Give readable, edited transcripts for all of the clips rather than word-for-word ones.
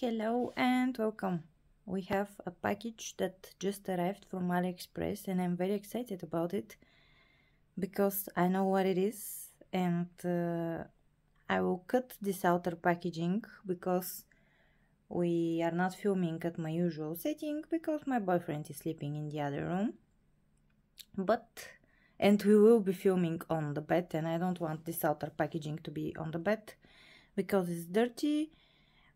Hello and welcome. We have a package that just arrived from Aliexpress and I'm very excited about it because I know what it is, and I will cut this outer packaging because we are not filming at my usual setting because my boyfriend is sleeping in the other room. And we will be filming on the bed, and I don't want this outer packaging to be on the bed because it's dirty.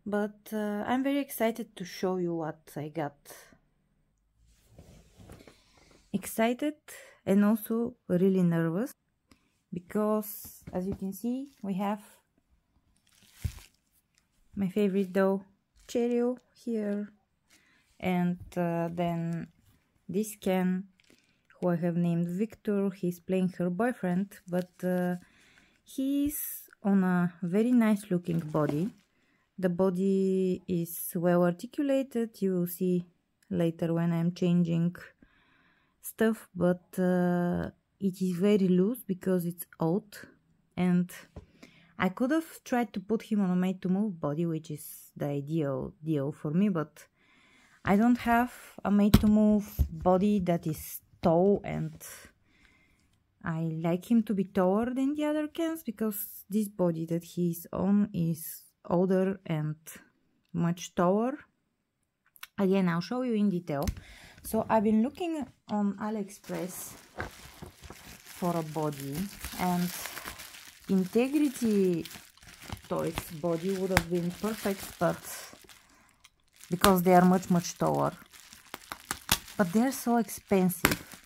But I'm very excited to show you what I got. Excited and also really nervous because, as you can see, we have my favorite doll, Cheerio, here, and then this Ken, who I have named Victor. He's playing her boyfriend, but he's on a very nice looking body. The body is well articulated, you will see later when I'm changing stuff, but it is very loose because it's old, and I could have tried to put him on a made to move body, which is the ideal deal for me, but I don't have a made to move body that is tall, and I like him to be taller than the other cans because this body that he's on is older and much taller. Again, I'll show you in detail. So I've been looking on Aliexpress for a body, and Integrity Toys body would have been perfect, but because they are much taller, but they're so expensive.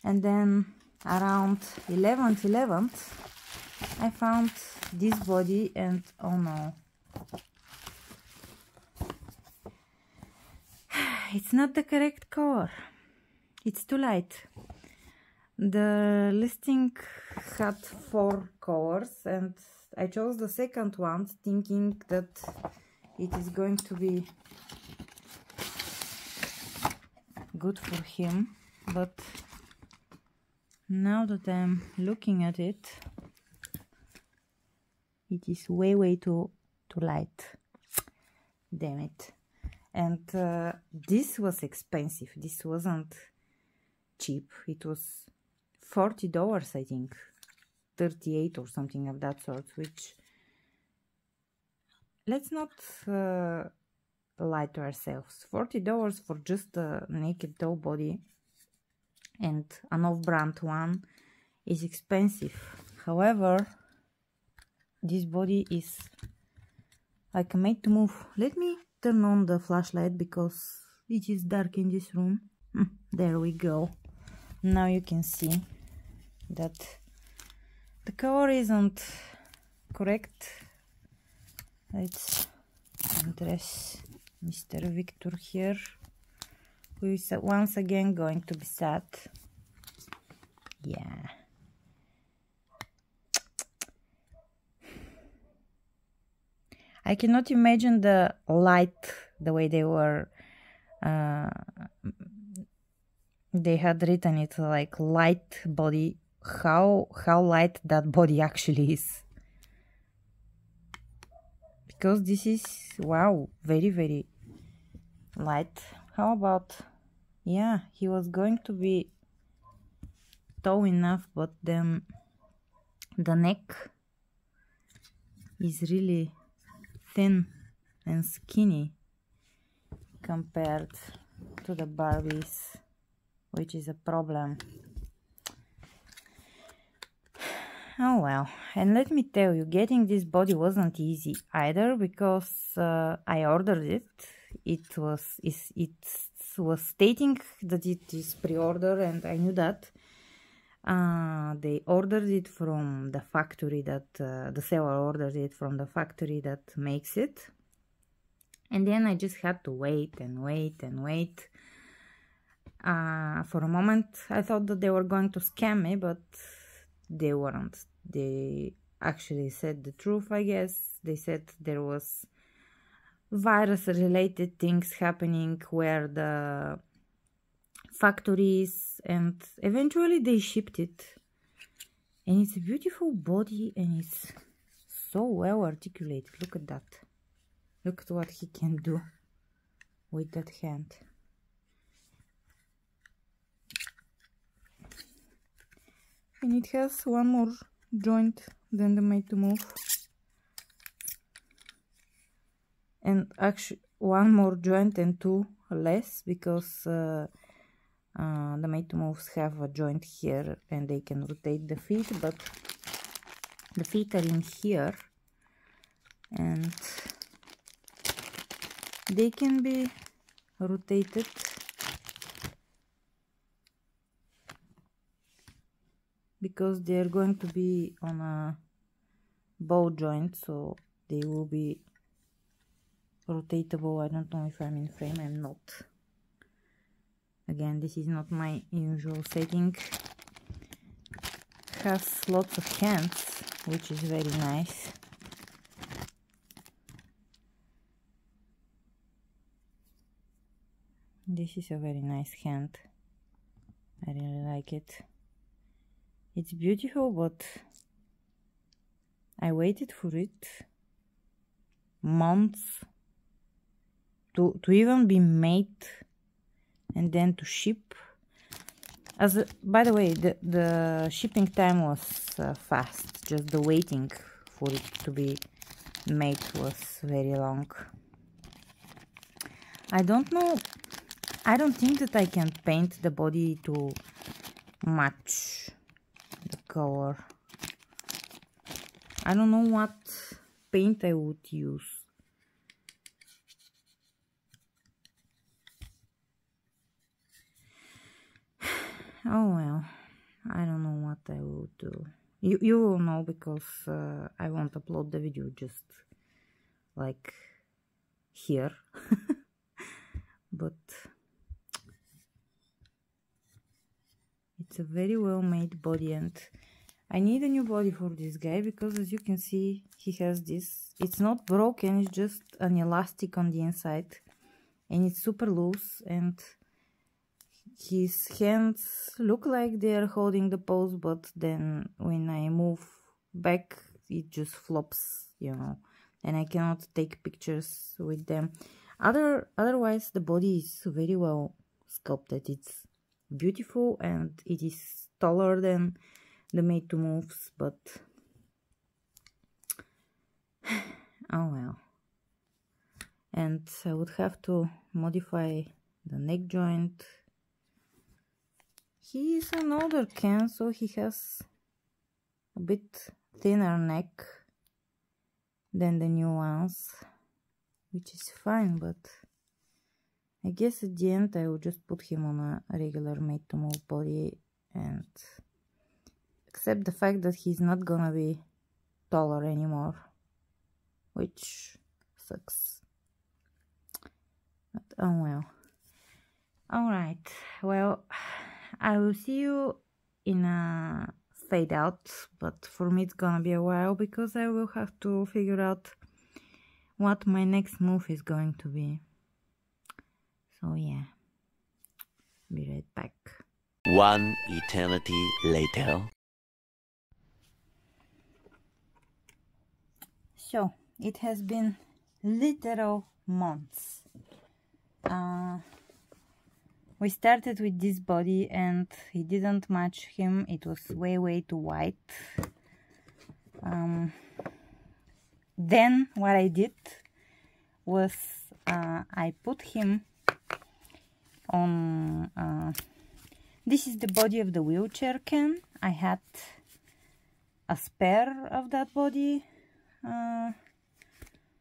And then around 11th I found this body, and oh no, it's not the correct color, it's too light. The listing had 4 colors and I chose the second one thinking that it is going to be good for him, but now that I'm looking at it, it is way too light. Damn it. And this was expensive. This wasn't cheap. It was $40, I think. 38 or something of that sort, which, let's not lie to ourselves. $40 for just a naked doll body and an off-brand one is expensive. However, this body is like made to move. Let me turn on the flashlight because it is dark in this room. There we go. Now you can see that the color isn't correct. Let's address Mr. Victor here, who is once again going to be sad. Yeah. I cannot imagine the light, the way they were, they had written it like light body, how light that body actually is. Because this is, wow, very light. How about, yeah, he was going to be tall enough, but then the neck is really thin and skinny compared to the Barbies, which is a problem. Oh well, and let me tell you, getting this body wasn't easy either because I ordered it. It was stating that it is pre-order, and I knew that. They ordered it from the factory that the seller ordered it from the factory that makes it, and then I just had to wait and wait. For a moment I thought that they were going to scam me, but they weren't. They actually said the truth, I guess. They said there was virus related things happening where the factories, and eventually they shipped it, and it's a beautiful body and it's so well articulated. Look at that. Look at what he can do with that hand. And it has one more joint than the Made to Move. And actually one more joint and two less, because the Made to Moves have a joint here and they can rotate the feet, but the feet are in here and they can be rotated because they are going to be on a bow joint, so they will be rotatable. I don't know if I'm in frame. I'm not. Again, this is not my usual setting. Has lots of hands, which is very nice. This is a very nice hand. I really like it. It's beautiful, but I waited for it months to even be made and then to ship. By the way, the shipping time was fast, just the waiting for it to be made was very long. I don't know, I don't think that I can paint the body to match the color. I don't know what paint I would use. Oh well, I don't know what I will do. You will know, because I won't upload the video just like here. But it's a very well made body, and I need a new body for this guy, because as you can see, he has this. It's not broken, it's just an elastic on the inside, and it's super loose, and his hands look like they are holding the pose, but then when I move back, it just flops, you know, and I cannot take pictures with them. Otherwise, the body is very well sculpted. It's beautiful, and it is taller than the Made to Moves, but oh well. And I would have to modify the neck joint. He is an older can, so he has a bit thinner neck than the new ones, which is fine, but I guess at the end I will just put him on a regular Made to Move body, and accept the fact that he's not gonna be taller anymore, which sucks. But oh well. Alright, well, I will see you in a fade out, but for me it's gonna be a while, because I will have to figure out what my next move is going to be. So yeah, be right back. One eternity later. So it has been literal months. We started with this body and it didn't match him. It was way too white. Then what I did was I put him on this is the body of the wheelchair can. I had a spare of that body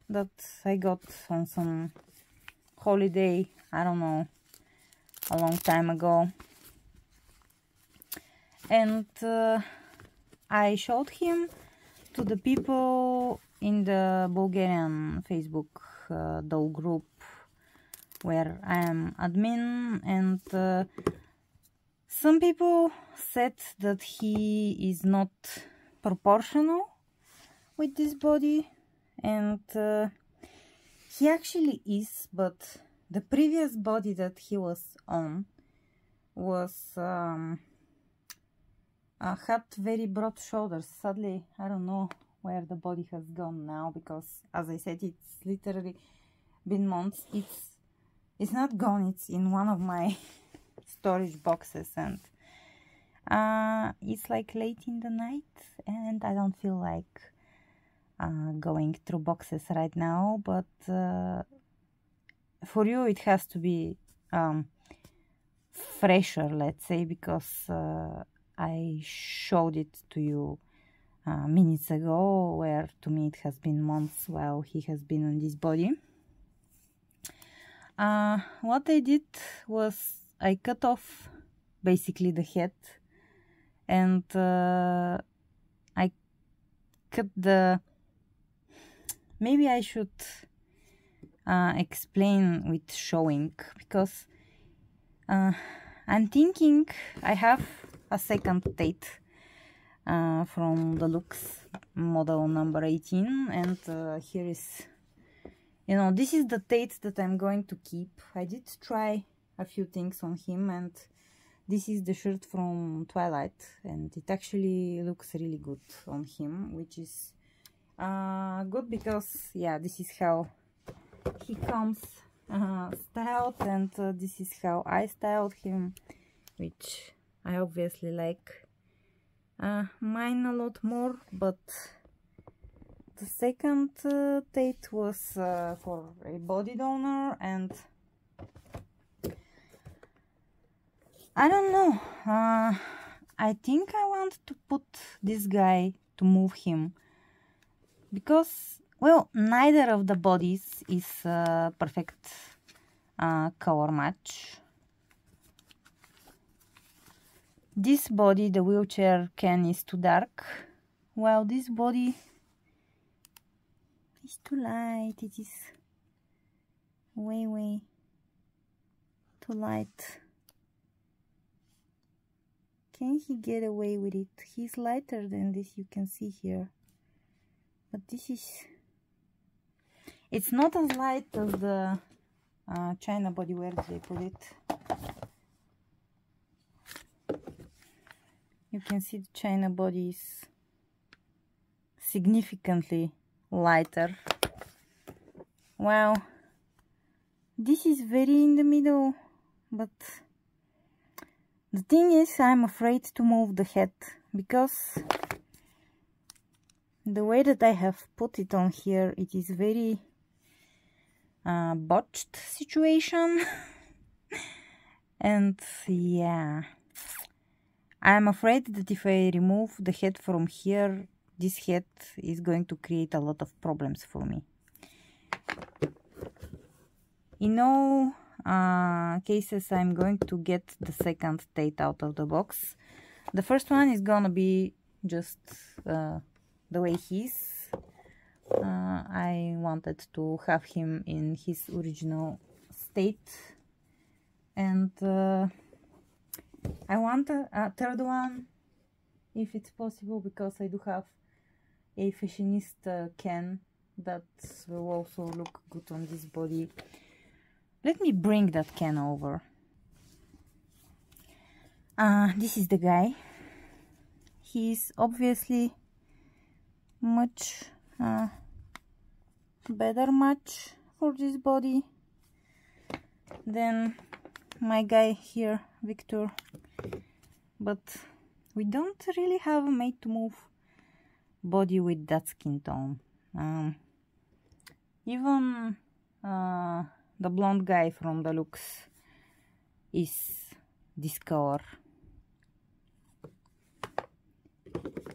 that I got on some holiday, I don't know, a long time ago, and I showed him to the people in the Bulgarian Facebook doll group where I am admin, and some people said that he is not proportional with this body, and he actually is, but the previous body that he was on was had very broad shoulders. Sadly, I don't know where the body has gone now, because as I said, it's literally been months. It's not gone. It's in one of my storage boxes, and it's like late in the night, and I don't feel like going through boxes right now. But for you, it has to be fresher, let's say, because I showed it to you minutes ago, where to me it has been months while he has been on this body. What I did was I cut off basically the head, and I cut the... Maybe I should explain with showing, because I'm thinking I have a second Tate from the Lux model number 18, and here is, you know, this is the Tate that I'm going to keep. I did try a few things on him, and this is the shirt from Twilight, and it actually looks really good on him, which is good because, yeah, this is how he comes styled, and this is how I styled him, which I obviously like mine a lot more. But the second Tate was for a body donor, and I don't know, I think I want to put this guy, to move him, because, well, neither of the bodies is perfect color match. This body, the wheelchair Ken, is too dark, while this body is too light. It is way too light. Can he get away with it? He's lighter than this, you can see here. But this is... it's not as light as the China body. Where did they put it? You can see the China body is significantly lighter. Wow, this is very in the middle, but the thing is, I'm afraid to move the head, because the way that I have put it on here, it is very botched situation. And yeah, I'm afraid that if I remove the head from here, this head is going to create a lot of problems for me. In all cases, I'm going to get the second Tate out of the box. The first one is gonna be just the way he is. I wanted to have him in his original state, and I want a third one, if it's possible, because I do have a fashionista Ken that will also look good on this body. Let me bring that Ken over. This is the guy. He's obviously much better match for this body than my guy here, Victor. But we don't really have a made to move body with that skin tone. Even the blonde guy from the Lux is this color.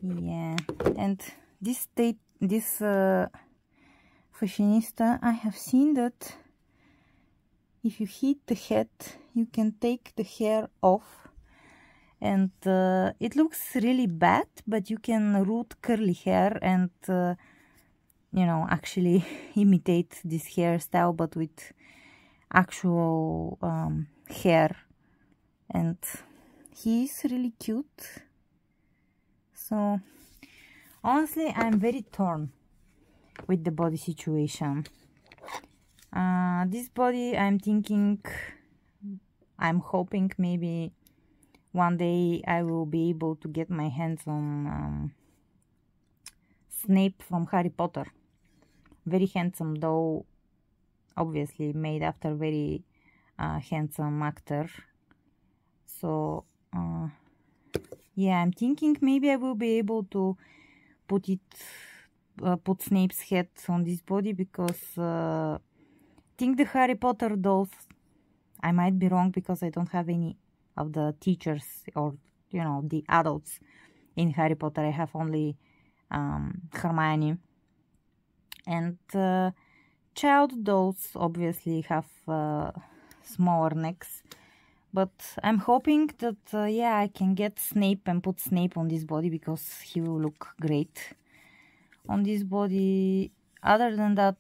Yeah, and this fashionista, I have seen that if you hit the head, you can take the hair off, and it looks really bad, but you can root curly hair and you know, actually imitate this hairstyle, but with actual hair, and he's really cute. So honestly, I'm very torn with the body situation. This body, I'm hoping maybe one day I will be able to get my hands on Snape from Harry Potter. Very handsome, though obviously made after very handsome actor. So yeah, I'm thinking maybe I will be able to put Snape's head on this body, because I think the Harry Potter dolls, I might be wrong because I don't have any of the teachers or, you know, the adults in Harry Potter. I have only Hermione. And child dolls obviously have smaller necks. But I'm hoping that, yeah, I can get Snape and put Snape on this body, because he will look great on this body. Other than that,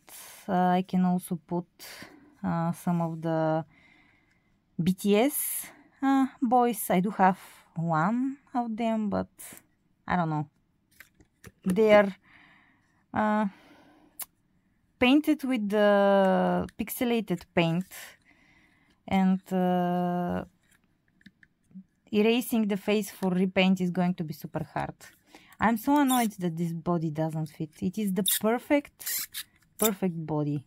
I can also put some of the BTS boys. I do have one of them, but I don't know. They are painted with the pixelated paint, and erasing the face for repaint is going to be super hard. I'm so annoyed that this body doesn't fit. It is the perfect body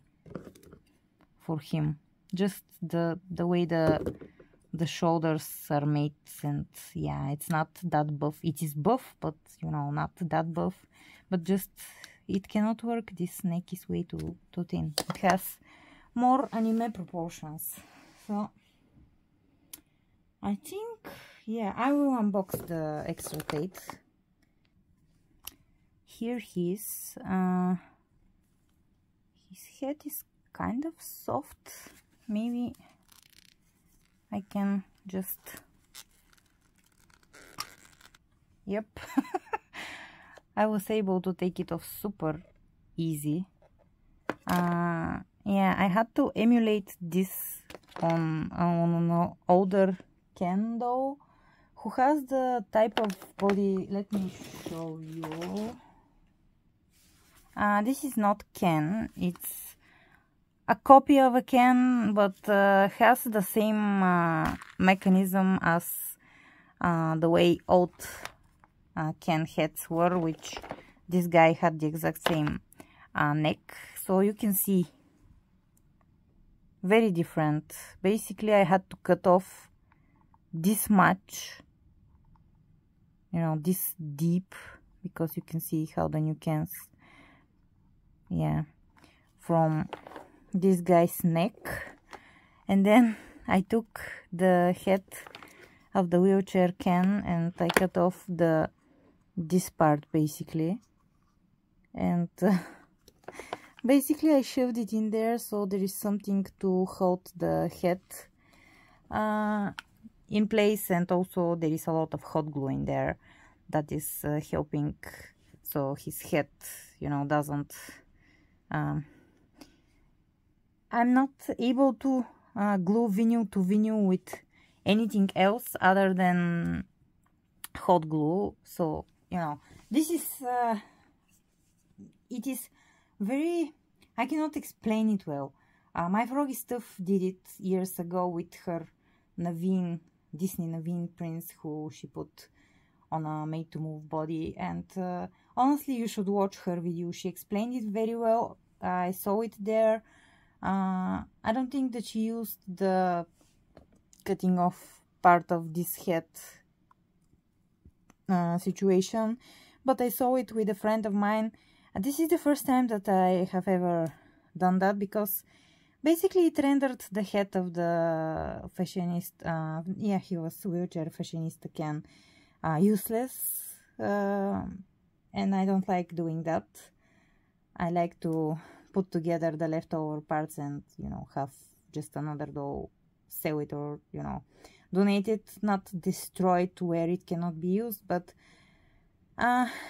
for him. Just the way the shoulders are made, and yeah, it's not that buff. It is buff, but you know, not that buff. But just it cannot work. This neck is way too thin. It has more anime proportions. So I think, yeah, I will unbox the extra tape. Here his head is kind of soft. Maybe I can just, yep. I was able to take it off super easy. Yeah, I had to emulate this on an older Ken doll who has the type of body. Let me show you. This is not Ken, it's a copy of a Ken, but has the same mechanism as the way old Ken heads were, which this guy had the exact same neck. So you can see, very different. Basically, I had to cut off this much, you know, this deep, because you can see how the new Kens, yeah, from this guy's neck. And then I took the head of the wheelchair Ken and I cut off this part basically, and basically I shoved it in there so there is something to hold the head in place, and also there is a lot of hot glue in there that is helping so his head, you know, doesn't I'm not able to glue vinyl to vinyl with anything else other than hot glue. So, you know, this is it is very, I cannot explain it well. My Froggy Stuff did it years ago with her Naveen, Disney Naveen prince, who she put on a made to move body, and honestly you should watch her video. She explained it very well. I saw it there. I don't think that she used the cutting off part of this head situation, but I saw it with a friend of mine. This is the first time that I have ever done that, because basically it rendered the head of the fashionista, yeah, he was wheelchair fashionista Ken, useless, and I don't like doing that. I like to put together the leftover parts and, you know, have just another doll, sell it, or, you know, donate it, not destroy it where it cannot be used. But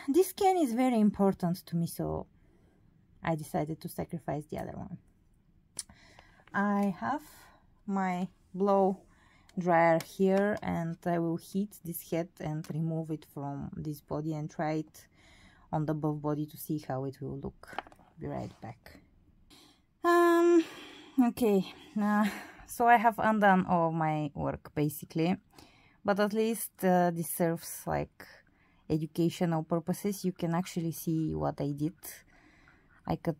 this Ken is very important to me, so I decided to sacrifice the other one. I have my blow dryer here, and I will heat this head and remove it from this body and try it on the above body to see how it will look. Be right back. Okay, so I have undone all my work basically, but at least this serves like educational purposes. You can actually see what I did. I cut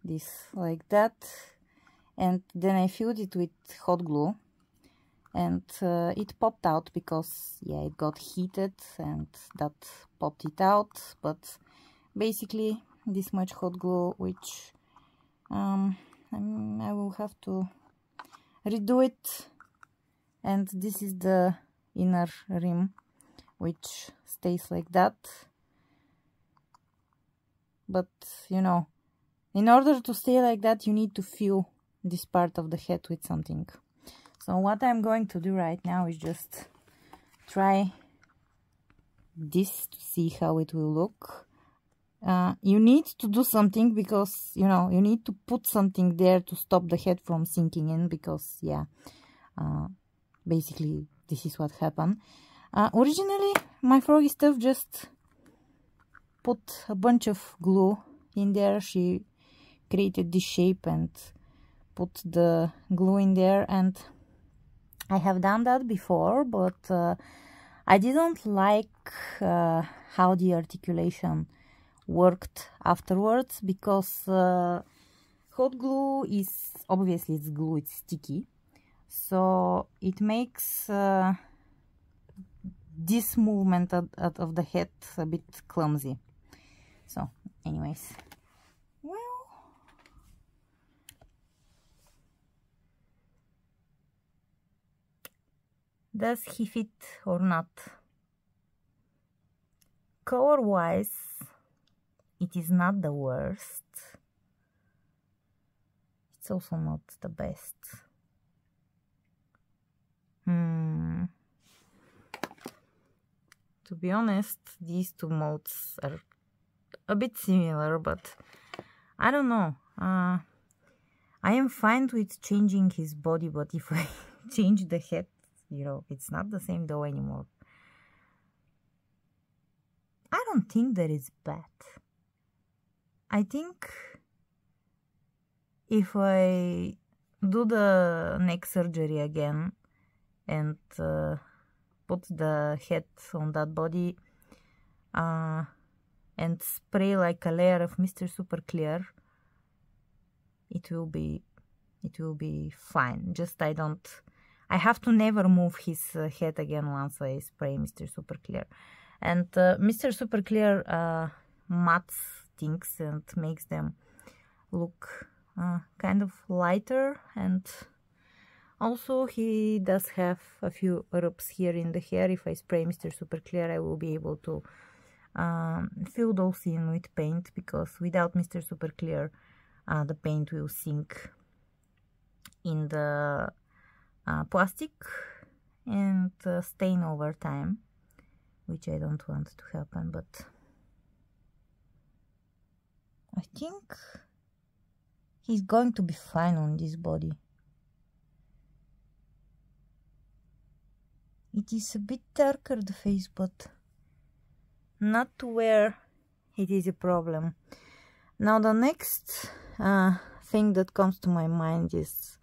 this like that, and then I filled it with hot glue, and it popped out because, yeah, it got heated and that popped it out. But basically this much hot glue, which I will have to redo it. And this is the inner rim, which stays like that. But you know, in order to stay like that, you need to fill this part of the head with something. So what I'm going to do right now is just try this to see how it will look. You need to do something because, you know, you need to put something there to stop the head from sinking in, because, yeah, basically this is what happened. Originally, my froggy stuff just put a bunch of glue in there. She created this shape and put the glue in there, and I have done that before, but I didn't like how the articulation worked afterwards, because hot glue is, obviously it's glue, it's sticky, so it makes this movement out of the head a bit clumsy. So anyways, well, does he fit or not? Color wise, it is not the worst. It's also not the best. To be honest, these two modes are a bit similar, but I don't know. I am fine with changing his body, but if I change the head, you know, it's not the same dough anymore. I don't think that it's bad. I think if I do the neck surgery again and put the head on that body and spray like a layer of Mr. Super Clear, it will be fine. Just I have to never move his head again once I spray Mr. Super Clear. And Mr. Super Clear mattes things and makes them look kind of lighter, and also he does have a few rubs here in the hair. If I spray Mr. Super Clear, I will be able to fill those in with paint, because without Mr. Super Clear the paint will sink in the plastic and stain over time, which I don't want to happen. But I think he's going to be fine on this body. It is a bit darker, the face, but not to where it is a problem. Now the next thing that comes to my mind is,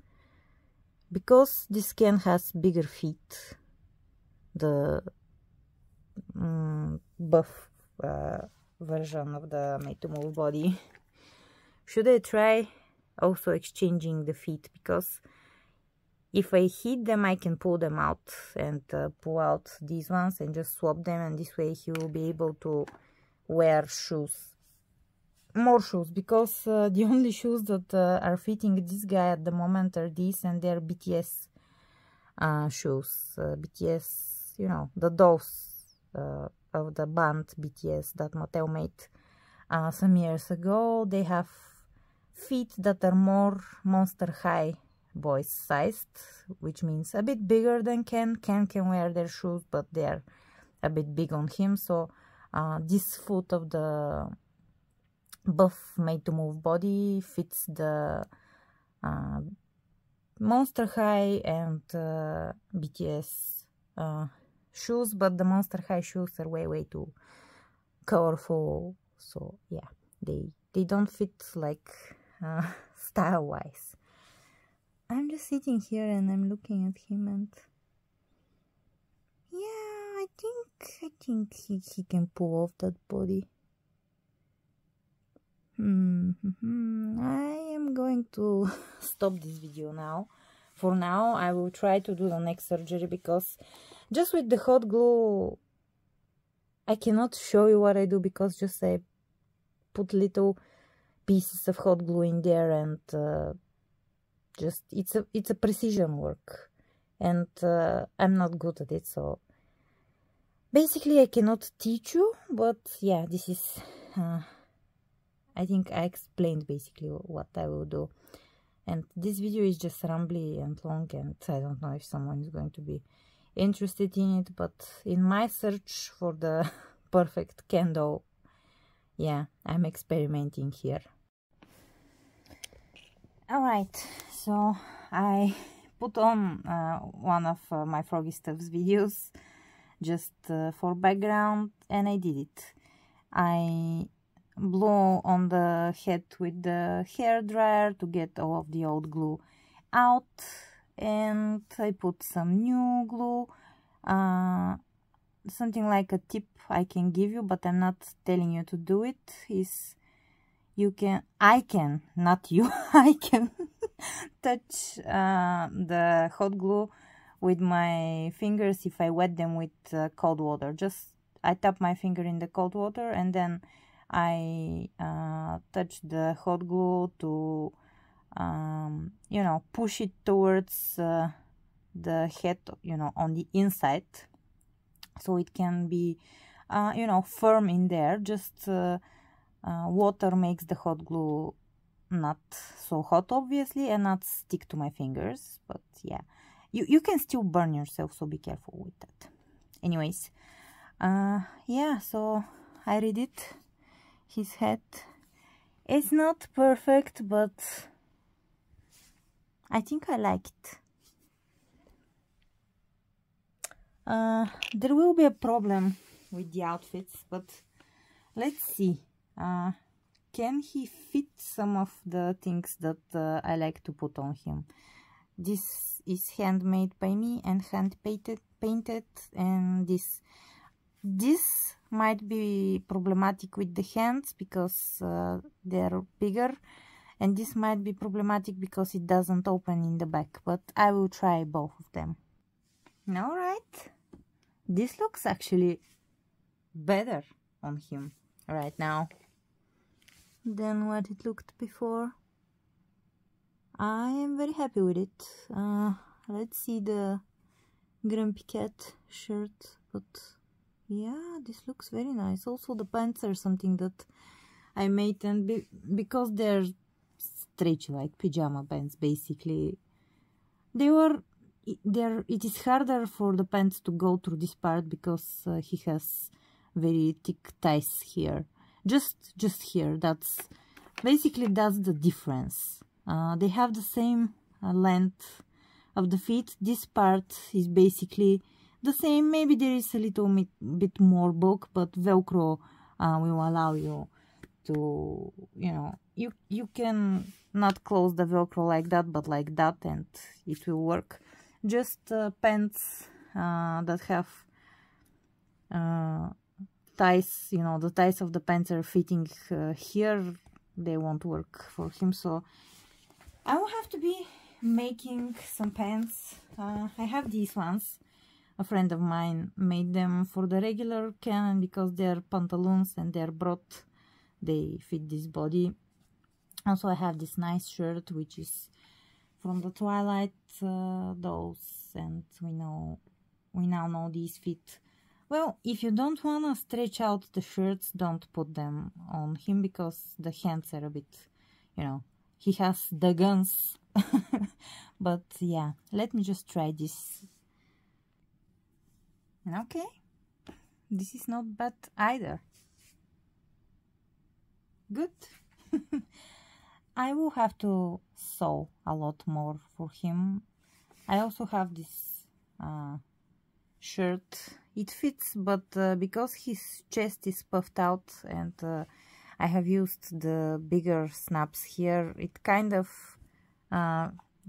because this can has bigger feet, the buff version of the Made to Move body, should I try also exchanging the feet? Because if I heat them, I can pull them out and pull out these ones and just swap them, and this way he will be able to wear shoes, more shoes, because the only shoes that are fitting this guy at the moment are these, and they're BTS shoes. BTS, you know, the dolls of the band BTS that Mattel made some years ago. They have feet that are more Monster High boys sized, which means a bit bigger than Ken. Ken can wear their shoes, but they're a bit big on him. So this foot of the buff Made to Move body fits the Monster High and BTS shoes, but the Monster High shoes are way too colorful. So yeah, they don't fit like style wise. I'm just sitting here and I'm looking at him, and yeah, I think he can pull off that body. I going to stop this video now. For now, I will try to do the next surgery, because just with the hot glue, I cannot show you what I do, because just I put little pieces of hot glue in there, and just it's a precision work, and I'm not good at it, so basically I cannot teach you. But yeah, this is I think I explained basically what I will do, and this video is just rambly and long, and I don't know if someone is going to be interested in it, but in my search for the perfect candle, yeah, I'm experimenting here. Alright, so I put on one of my Froggy Stuffs videos just for background, and I did it. I blew on the head with the hair dryer to get all of the old glue out, and I put some new glue. Something like a tip I can give you, but I'm not telling you to do it, is I can touch the hot glue with my fingers if I wet them with cold water. Just I tap my finger in the cold water, and then I touch the hot glue to you know, push it towards the head, you know, on the inside, so it can be you know, firm in there. Just water makes the hot glue not so hot, obviously, and not stick to my fingers, but yeah, you can still burn yourself, so be careful with that. Anyways, yeah, so I read it. His head is not perfect, but I think I like it. There will be a problem with the outfits, but let's see. Can he fit some of the things that I like to put on him? This is handmade by me and hand painted, and this might be problematic with the hands because they're bigger, and this might be problematic because it doesn't open in the back, but I will try both of them. Alright, this looks actually better on him right now than what it looked before. I am very happy with it. Let's see the Grumpy Cat shirt, but yeah, this looks very nice. Also the pants are something that I made, and because they're stretchy, like pajama pants basically, it is harder for the pants to go through this part because he has very thick thighs here. Just here, that's the difference. They have the same length of the feet. This part is basically the same. Maybe there is a little bit more bulk, but Velcro will allow you to, you know, you can not close the Velcro like that, but like that, and it will work. Just pants that have ties, you know, the ties of the pants are fitting here, they won't work for him, so I will have to be making some pants. I have these ones. A friend of mine made them for the regular can, because they're pantaloons and they're broad, they fit this body. Also I have this nice shirt which is from the Twilight dolls, and we now know these fit. Well, if you don't want to stretch out the shirts, don't put them on him, because the hands are a bit, you know, he has the guns. But yeah, let me just try this. Okay, this is not bad either. Good. I will have to sew a lot more for him. I also have this shirt. It fits, but because his chest is puffed out and I have used the bigger snaps here, it kind of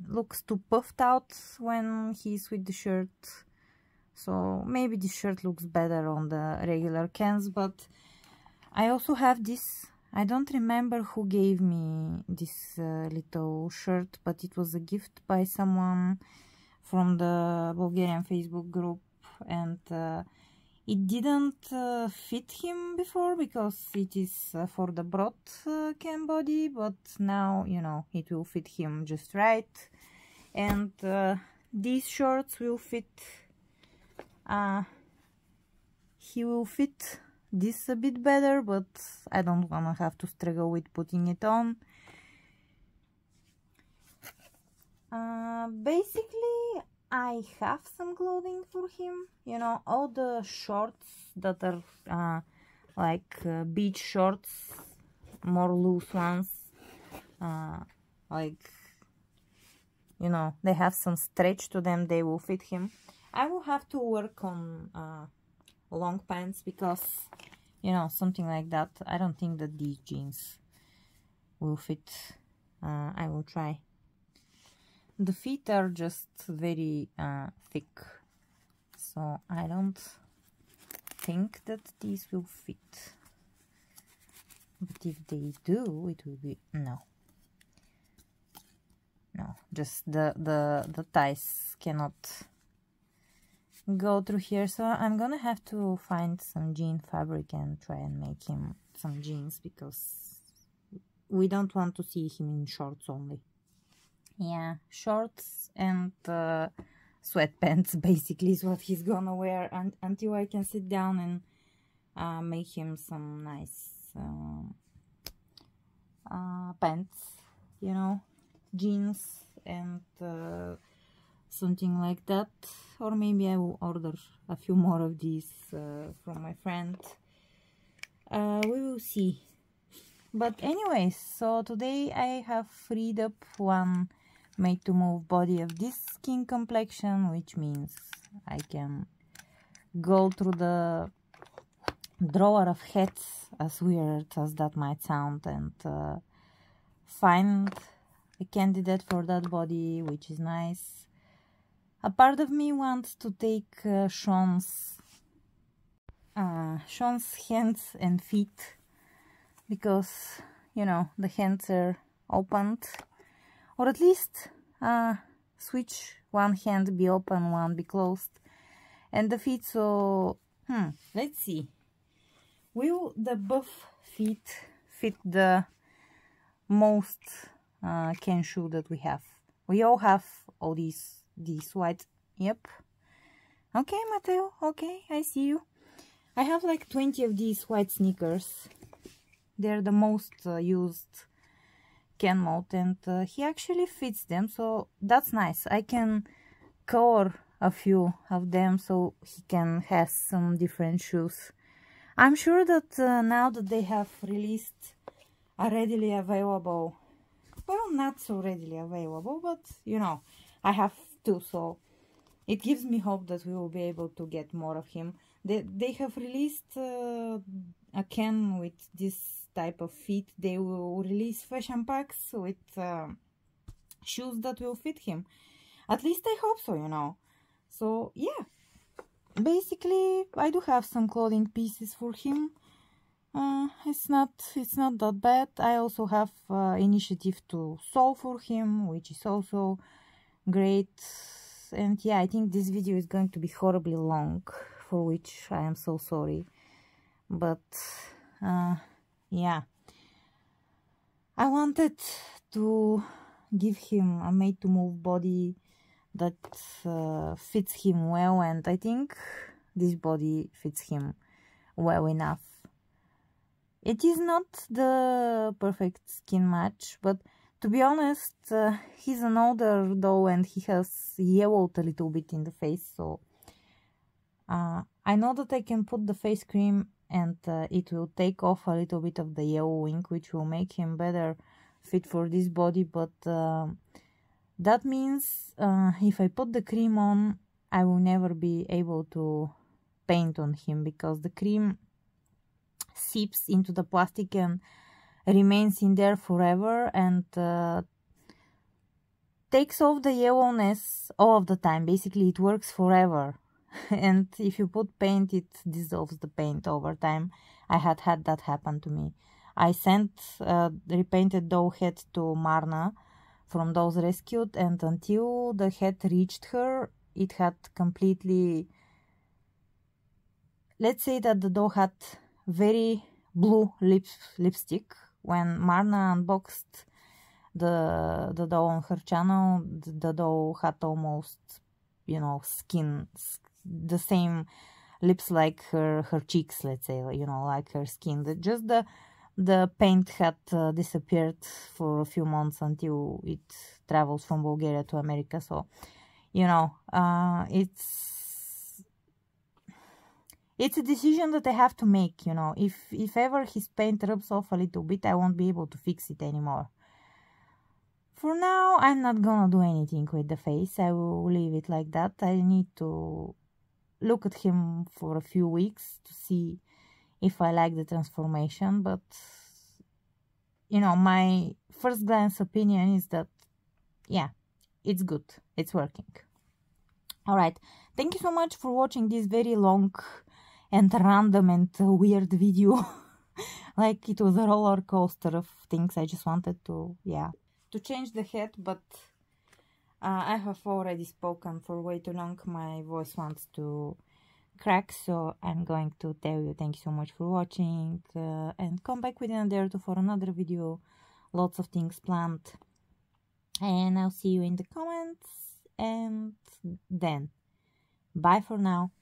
looks too puffed out when he's with the shirt. So maybe this shirt looks better on the regular cans, but I also have this I don't remember who gave me this little shirt, but it was a gift by someone from the Bulgarian Facebook group, and it didn't fit him before because it is for the broad can body, but now, you know, it will fit him just right. And these shorts will fit, he will fit this a bit better, but I don't wanna have to struggle with putting it on. Basically, I have some clothing for him, you know, all the shorts that are like beach shorts, more loose ones, like, you know, they have some stretch to them, they will fit him. I will have to work on long pants because, you know, something like that. I don't think that these jeans will fit. I will try. The feet are just very thick, so I don't think that these will fit. But if they do, it will be no, just the thighs cannot go through here, so I'm gonna have to find some jean fabric and try and make him some jeans, because we don't want to see him in shorts only. Yeah, shorts and sweatpants basically is what he's gonna wear until I can sit down and make him some nice pants, you know, jeans and something like that. Or maybe I will order a few more of these from my friend. We will see. But anyways, so today I have freed up one made to move body of this skin complexion, which means I can go through the drawer of hats, as weird as that might sound, and find a candidate for that body, which is nice. A part of me wants to take Sean's hands and feet, because, you know, the hands are opened, or at least switch one hand be open, one be closed, and the feet. So let's see, will the buff feet fit the most can shoe that we have? We all have all these white. Yep. Okay, Matteo, okay, I see you. I have like 20 of these white sneakers. They're the most used can mode, and he actually fits them, so that's nice. I can color a few of them so he can have some different shoes. I'm sure that now that they have released a readily available, well, not so readily available, but you know, I have two, so it gives me hope that we will be able to get more of him. They have released a can with this type of feet. They will release fashion packs with shoes that will fit him. At least I hope so, you know. So yeah, basically I do have some clothing pieces for him. It's not that bad. I also have initiative to sew for him, which is also great. And yeah, I think this video is going to be horribly long, for which I am so sorry. But yeah, I wanted to give him a made to move body that fits him well, and I think this body fits him well enough. It is not the perfect skin match, but to be honest, he's an older though, and he has yellowed a little bit in the face, so I know that I can put the face cream and it will take off a little bit of the yellowing, which will make him better fit for this body. But that means if I put the cream on, I will never be able to paint on him, because the cream seeps into the plastic and remains in there forever, and takes off the yellowness all of the time. Basically, it works forever. And if you put paint, it dissolves the paint over time. I had that happen to me. I sent the repainted doll head to Marna from those rescued, and until the head reached her, it had completely, let's say that the doll had very blue lipstick. When Marna unboxed the doll on her channel, the doll had almost, you know, skin, the same lips like her cheeks, let's say, you know, like her skin. Just the paint had disappeared for a few months until it travels from Bulgaria to America. So, you know, it's a decision that I have to make, you know. If ever his paint rubs off a little bit, I won't be able to fix it anymore. For now, I'm not gonna do anything with the face. I will leave it like that. I need to look at him for a few weeks to see if I like the transformation, but you know, my first glance opinion is that yeah, it's good, it's working. All right, thank you so much for watching this very long and random and weird video. Like it was a roller coaster of things. I just wanted to change the head, but I have already spoken for way too long. My voice wants to crack, so I'm going to tell you thank you so much for watching, and come back within a day or two for another video. Lots of things planned, and I'll see you in the comments, and then bye for now.